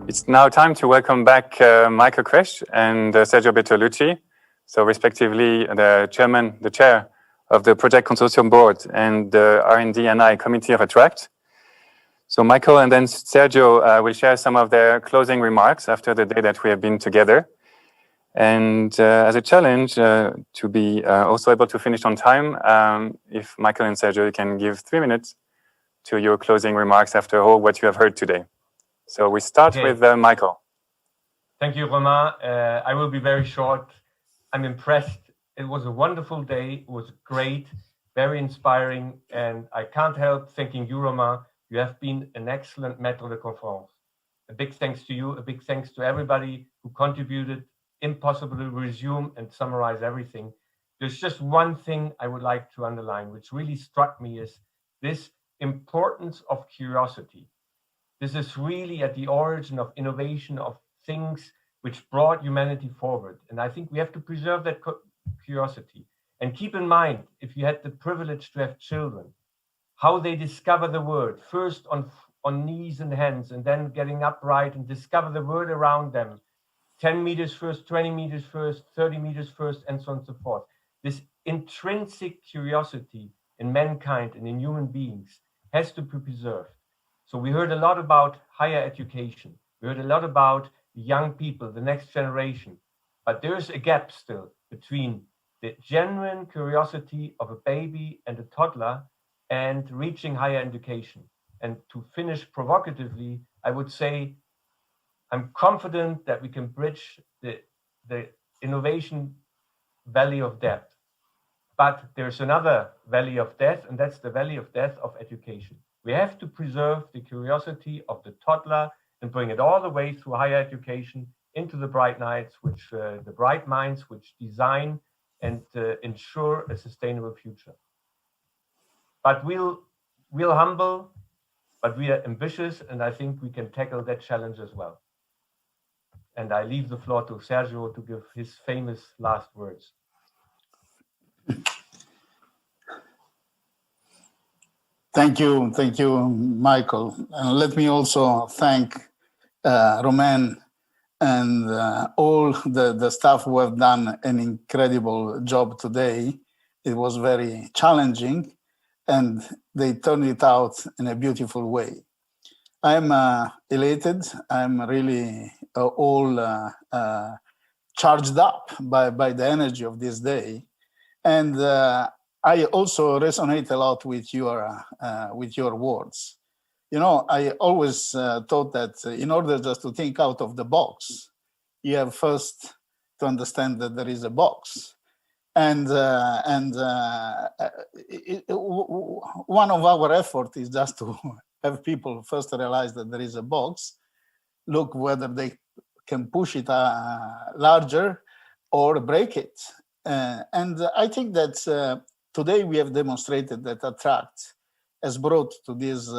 It's now time to welcome back Michael Kresch and Sergio Bertolucci, so respectively the chair of the Project Consortium Board and the R&D and I Committee of Attract. So Michael and then Sergio will share some of their closing remarks after the day that we have been together. And as a challenge to be also able to finish on time, if Michael and Sergio can give 3 minutes to your closing remarks after all what you have heard today. So we start with Michael. Thank you, Romain. I will be very short. I'm impressed. It was a wonderful day. It was great, very inspiring. And I can't help thanking you, Romain. You have been an excellent maître de conférence. A big thanks to you. A big thanks to everybody who contributed. Impossible to resume and summarize everything. There's just one thing I would like to underline, which really struck me, is this importance of curiosity. This is really at the origin of innovation, of things which brought humanity forward. And I think we have to preserve that curiosity. And keep in mind, if you had the privilege to have children, how they discover the world, first on knees and hands, and then getting upright and discover the world around them. 10 meters first, 20 meters first, 30 meters first, and so on and so forth. This intrinsic curiosity in mankind and in human beings has to be preserved. So we heard a lot about higher education. We heard a lot about young people, the next generation. But there's a gap still between the genuine curiosity of a baby and a toddler and reaching higher education. And to finish provocatively, I would say, I'm confident that we can bridge the innovation valley of death. But there's another valley of death, and that's the valley of death of education. We have to preserve the curiosity of the toddler and bring it all the way through higher education into the bright minds, which design and ensure a sustainable future. But we'll humble, but we are ambitious, and I think we can tackle that challenge as well. And I leave the floor to Sergio to give his famous last words. Thank you, Michael. And let me also thank Romain and all the staff who have done an incredible job today. It was very challenging, and they turned it out in a beautiful way. I'm elated. I'm really all charged up by the energy of this day. And I also resonate a lot with your words. You know, I always thought that in order just to think out of the box, you have first to understand that there is a box. And one of our efforts is just to have people first realize that there is a box, look whether they can push it larger or break it. And I think that today we have demonstrated that Attract has brought to this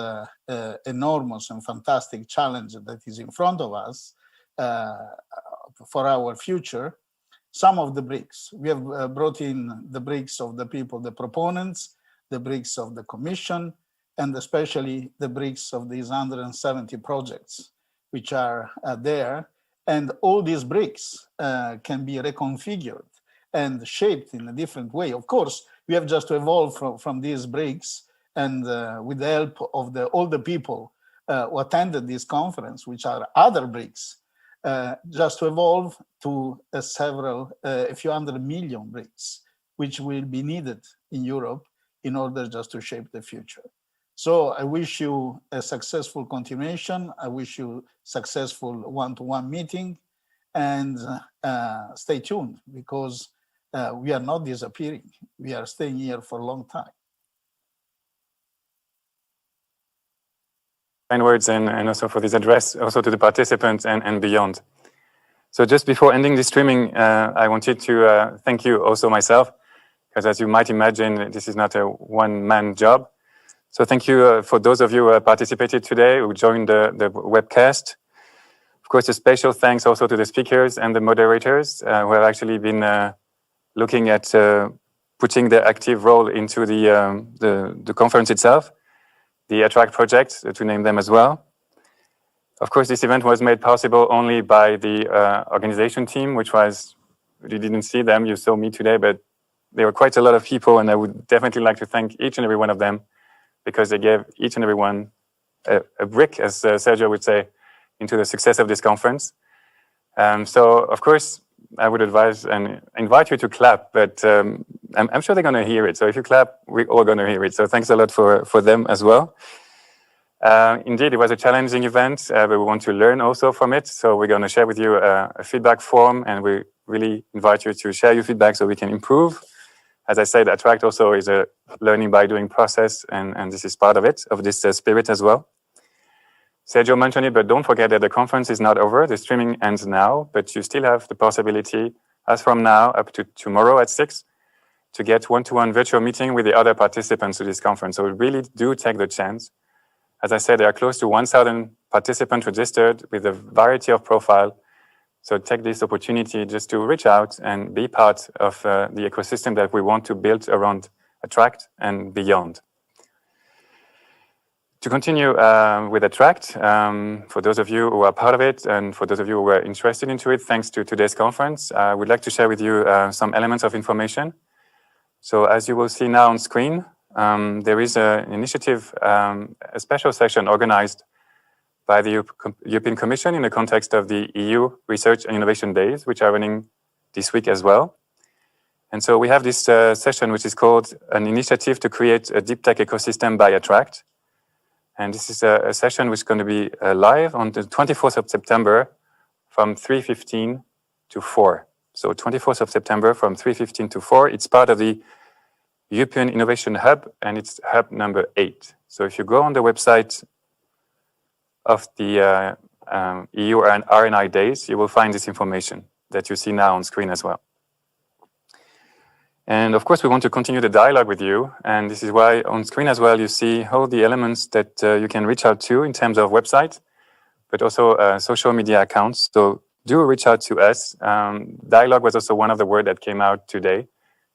enormous and fantastic challenge that is in front of us for our future, some of the bricks. We have brought in the bricks of the people, the proponents, the bricks of the Commission, and especially the bricks of these 170 projects which are there. And all these bricks can be reconfigured and shaped in a different way. Of course, we have just to evolve from these bricks, and with the help of all the people who attended this conference, which are other bricks, just to evolve to a few hundred million bricks, which will be needed in Europe in order just to shape the future. So I wish you a successful continuation. I wish you successful one-to-one meeting, and stay tuned, because we are not disappearing. We are staying here for a long time. Kind words, and also for this address, also to the participants and beyond. So just before ending this streaming, I wanted to thank you also myself, because as you might imagine, this is not a one-man job. So thank you for those of you who participated today, who joined the webcast. Of course, a special thanks also to the speakers and the moderators who have actually been looking at putting their active role into the conference itself, the Attract project, to name them as well. Of course, this event was made possible only by the organization team, which was, you didn't see them, you saw me today, but there were quite a lot of people, and I would definitely like to thank each and every one of them, because they gave each and every one a brick, as Sergio would say, into the success of this conference. So, of course, I would advise and invite you to clap, but I'm sure they're going to hear it. So if you clap, we're all going to hear it. So thanks a lot for them as well. Indeed, it was a challenging event, but we want to learn also from it. So we're going to share with you a feedback form, and we really invite you to share your feedback so we can improve. As I said, Attract also is a learning by doing process, and this is part of it, of this spirit as well. Sergio mentioned it, but don't forget that the conference is not over. The streaming ends now, but you still have the possibility, as from now up to tomorrow at 6, to get one-to-one virtual meeting with the other participants to this conference. So really do take the chance. As I said, there are close to 1,000 participants registered with a variety of profile. So take this opportunity just to reach out and be part of the ecosystem that we want to build around Attract and beyond. To continue with Attract, for those of you who are part of it and for those of you who are interested into it, thanks to today's conference, I would like to share with you some elements of information. So as you will see now on screen, there is an initiative, a special session organized by the European Commission in the context of the EU Research and Innovation Days, which are running this week as well. And so we have this session, which is called an initiative to create a deep tech ecosystem by Attract. And this is a session which is going to be live on the 24th of September from 3:15 to 4. So 24th of September from 3:15 to 4. It's part of the European Innovation Hub, and it's hub number 8. So if you go on the website of the EU RNI Days, you will find this information that you see now on screen as well. And of course, we want to continue the dialogue with you. And this is why on screen as well, you see all the elements that you can reach out to in terms of website, but also social media accounts. So do reach out to us. Dialogue was also one of the words that came out today.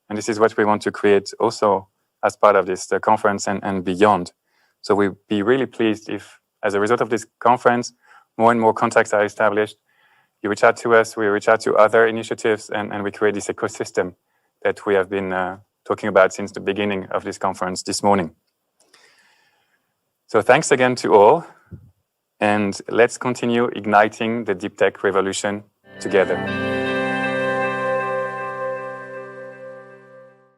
And this is what we want to create also as part of this conference and beyond. So we'd be really pleased if, as a result of this conference, more and more contacts are established. You reach out to us, we reach out to other initiatives, and we create this ecosystem that we have been talking about since the beginning of this conference this morning. So thanks again to all, and let's continue igniting the deep tech revolution together.